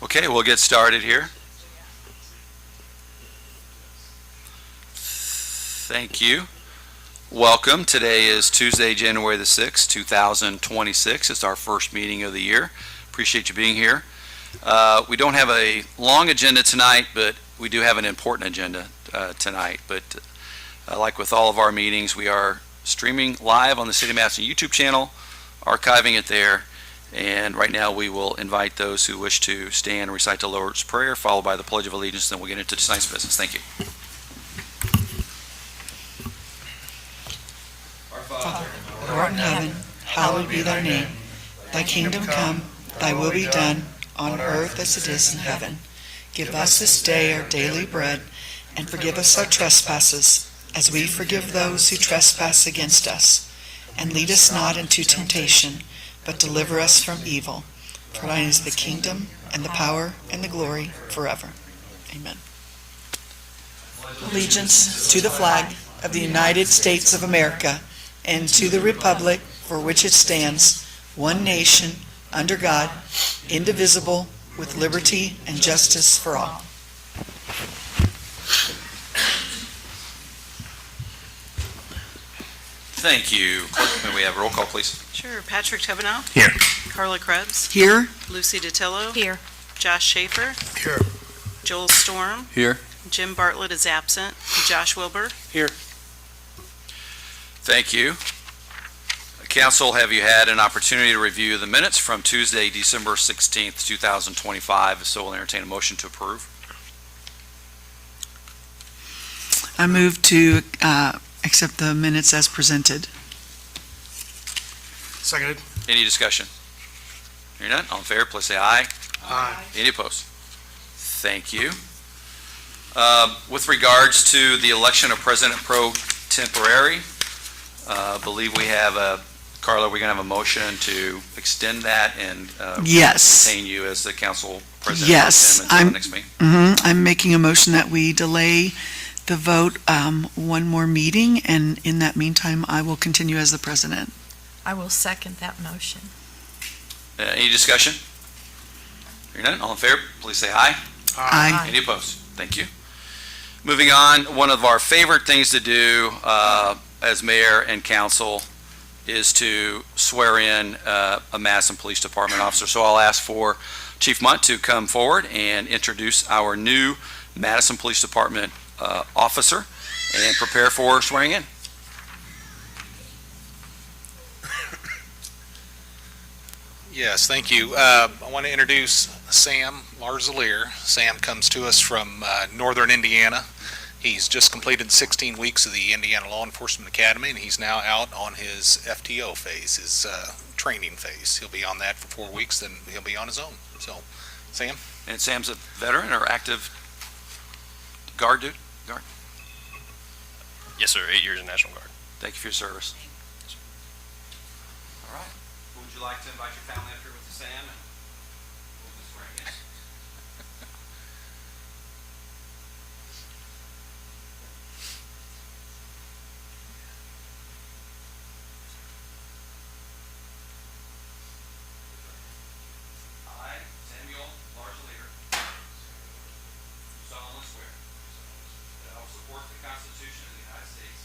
Okay, we'll get started here. Thank you. Welcome. Today is Tuesday, January the 6th, 2026. It's our first meeting of the year. Appreciate you being here. We don't have a long agenda tonight, but we do have an important agenda tonight. But like with all of our meetings, we are streaming live on the City of Madison YouTube channel, archiving it there. And right now we will invite those who wish to stand and recite the Lord's Prayer, followed by the Pledge of Allegiance, then we'll get into tonight's business. Thank you. Our Father, who art in heaven, hallowed be thy name. Thy kingdom come, thy will be done, on earth as it is in heaven. Give us this day our daily bread, and forgive us our trespasses, as we forgive those who trespass against us. And lead us not into temptation, but deliver us from evil. For thine is the kingdom, and the power, and the glory, forever. Amen. Allegiance to the flag of the United States of America, and to the republic for which it stands, one nation, under God, indivisible, with liberty and justice for all. thank you. Clerk, may we have a roll call, please? Sure. Patrick Tevenow. Here. Carla Krebs. Here. Lucy DeTillo. Here. Josh Schaefer. Here. Joel Storm. Here. Jim Bartlett is absent. Josh Wilbur. Here. Thank you. Council, have you had an opportunity to review the minutes from Tuesday, December 16th, 2025? If so, we'll entertain a motion to approve. I move to accept the minutes as presented. Seconded. Any discussion? Hearing none, all in favor, please say aye. Aye. Any opposed? Thank you. With regards to the election of President Pro Temporary, I believe we have Carla, we're going to have a motion to extend that and Yes. retain you as the council president. Yes, until the next meeting. I'm making a motion that we delay the vote one more meeting, and in that meantime, I will continue as the president. I will second that motion. Any discussion? Hearing none, all in favor, please say aye. Aye. Any opposed? Thank you. Moving on, one of our favorite things to do as mayor and council is to swear in a Madison Police Department officer. So I'll ask for Chief Munt to come forward and introduce our new Madison Police Department officer and prepare for swearing in. Yes, thank you. I want to introduce Sam Larzalier. Sam comes to us from northern Indiana. He's just completed 16 weeks of the Indiana Law Enforcement Academy, and he's now out on his FTO phase, his training phase. He'll be on that for 4 weeks, then he'll be on his own. So, Sam? And Sam's a veteran or active guard dude? Guard? Yes, sir. 8 years in National Guard. Thank you for your service. All right. Would you like to invite your family up here with Sam and we'll do swearing in? I, Samuel Larzalier, solemnly swear that I will support the Constitution of the United States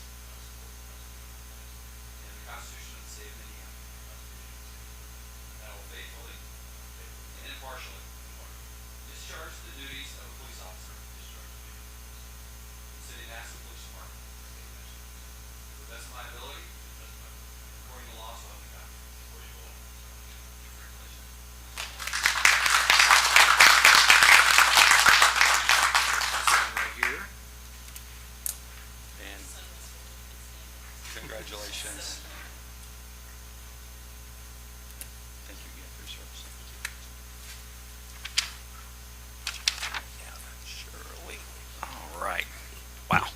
and the Constitution of the State of Indiana. That I will faithfully and impartially discharge the duties of a police officer in the City of Madison Police Department to the best of my ability, according to law, so help me God. Congratulations. Right here. And congratulations. Thank you again for your service. Shirley. All right. Wow.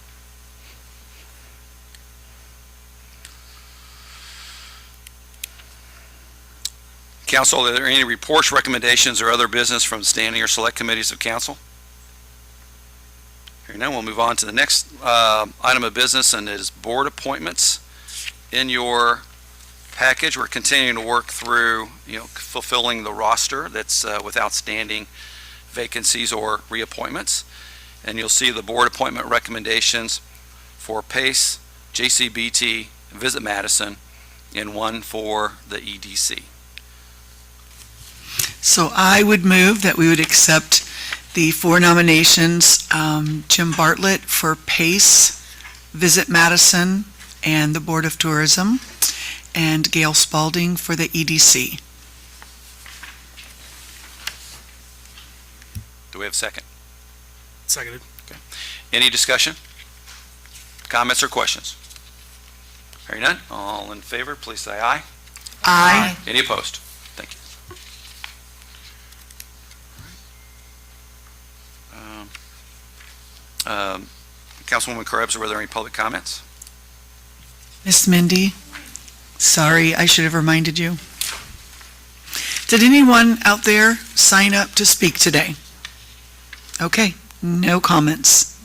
Council, are there any reports, recommendations, or other business from standing or select committees of council? Hearing none, we'll move on to the next item of business, and it is board appointments. In your package, we're continuing to work through, fulfilling the roster that's with outstanding vacancies or reappointments. And you'll see the board appointment recommendations for PACE, JCBT, Visit Madison, and one for the EDC. So I would move that we would accept the 4 nominations, Jim Bartlett for PACE, Visit Madison, and the Board of Tourism, and Gail Spalding for the EDC. Do we have a second? Seconded. Any discussion? Comments or questions? Hearing none, all in favor, please say aye. Aye. Any opposed? Thank you. Councilwoman Krebs, were there any public comments? Miss Mindy, sorry, I should have reminded you. Did anyone out there sign up to speak today? Okay, no comments.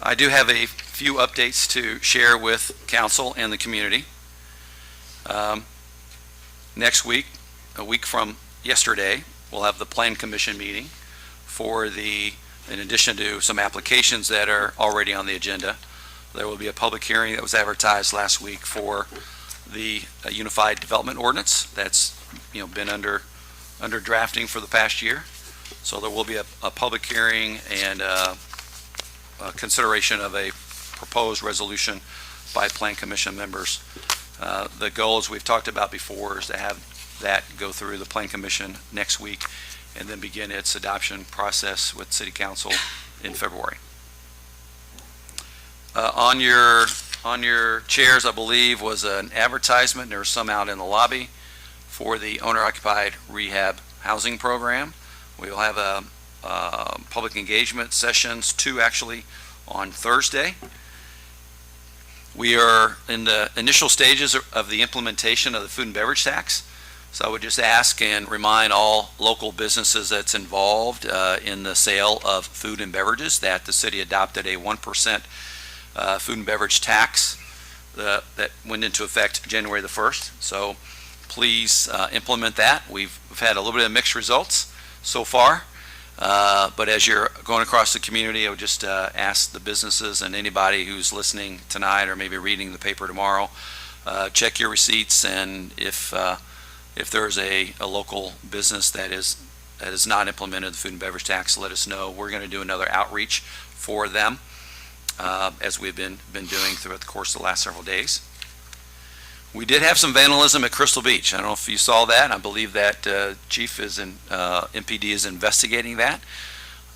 I do have a few updates to share with council and the community. Next week, a week from yesterday, we'll have the Plan Commission meeting for in addition to some applications that are already on the agenda, there will be a public hearing that was advertised last week for the Unified Development Ordinance that's been under drafting for the past year. So there will be a public hearing and consideration of a proposed resolution by Plan Commission members. The goal, as we've talked about before, is to have that go through the Plan Commission next week and then begin its adoption process with City Council in February. On your chairs, I believe, was an advertisement. There was some out in the lobby for the owner-occupied rehab housing program. We will have a public engagement sessions, 2 actually, on Thursday. We are in the initial stages of the implementation of the food and beverage tax. So I would just ask and remind all local businesses that's involved in the sale of food and beverages that the city adopted a 1% food and beverage tax that went into effect January the 1st. So please implement that. We've had a little bit of mixed results so far. But as you're going across the community, I would just ask the businesses and anybody who's listening tonight or maybe reading the paper tomorrow, check your receipts, and if there's a local business that is not implemented the food and beverage tax, let us know. We're going to do another outreach for them as we've been doing throughout the course of the last several days. We did have some vandalism at Crystal Beach. I don't know if you saw that. I believe that Chief MPD is investigating that.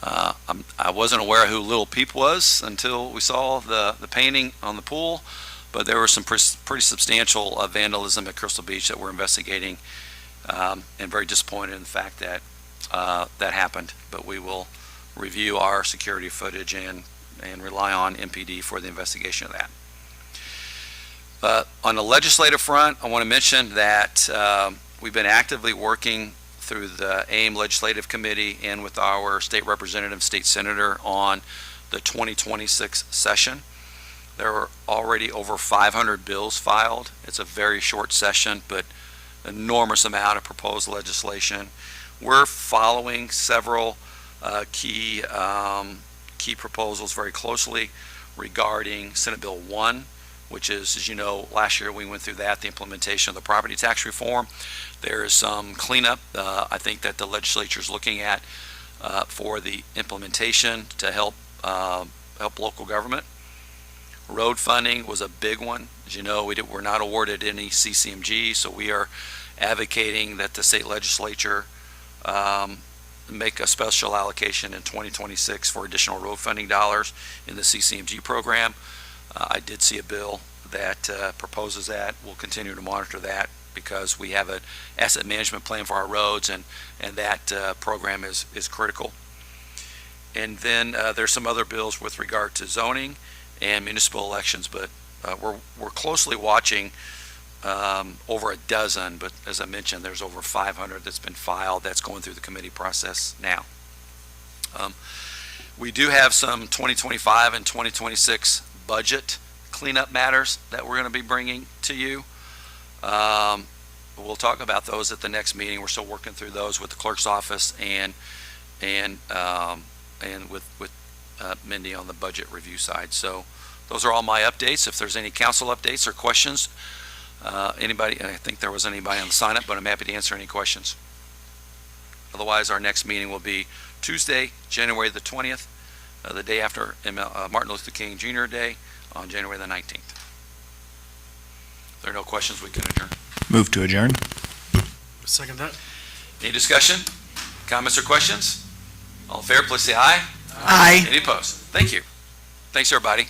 I wasn't aware of who Little Peep was until we saw the painting on the pool, but there was some pretty substantial vandalism at Crystal Beach that we're investigating, and very disappointed in the fact that that happened. But we will review our security footage and rely on MPD for the investigation of that. On the legislative front, I want to mention that we've been actively working through the AIM Legislative Committee and with our state representative, state senator on the 2026 session. There are already over 500 bills filed. It's a very short session, but enormous amount of proposed legislation. We're following several key proposals very closely regarding Senate Bill 1, which is, as you know, last year we went through that, the implementation of the property tax reform. There is some cleanup, I think, that the legislature is looking at for the implementation to help local government. Road funding was a big one. As you know, we're not awarded any CCMG, so we are advocating that the state legislature make a special allocation in 2026 for additional road funding dollars in the CCMG program. I did see a bill that proposes that. We'll continue to monitor that because we have an asset management plan for our roads, and that program is critical. And then there's some other bills with regard to zoning and municipal elections, but we're closely watching over a dozen, but as I mentioned, there's over 500 that's been filed that's going through the committee process now. We do have some 2025 and 2026 budget cleanup matters that we're going to be bringing to you. we'll talk about those at the next meeting. We're still working through those with the clerk's office and with Mindy on the budget review side. So those are all my updates. If there's any council updates or questions, anybody, I think there was anybody on the sign up, but I'm happy to answer any questions. Otherwise, our next meeting will be Tuesday, January the 20th, the day after Martin Luther King Jr. Day on January the 19th. If there are no questions, we can adjourn. Move to adjourn. Second that. Any discussion, comments, or questions? All in favor, please say aye. Aye. Any opposed? Thank you. Thanks, everybody.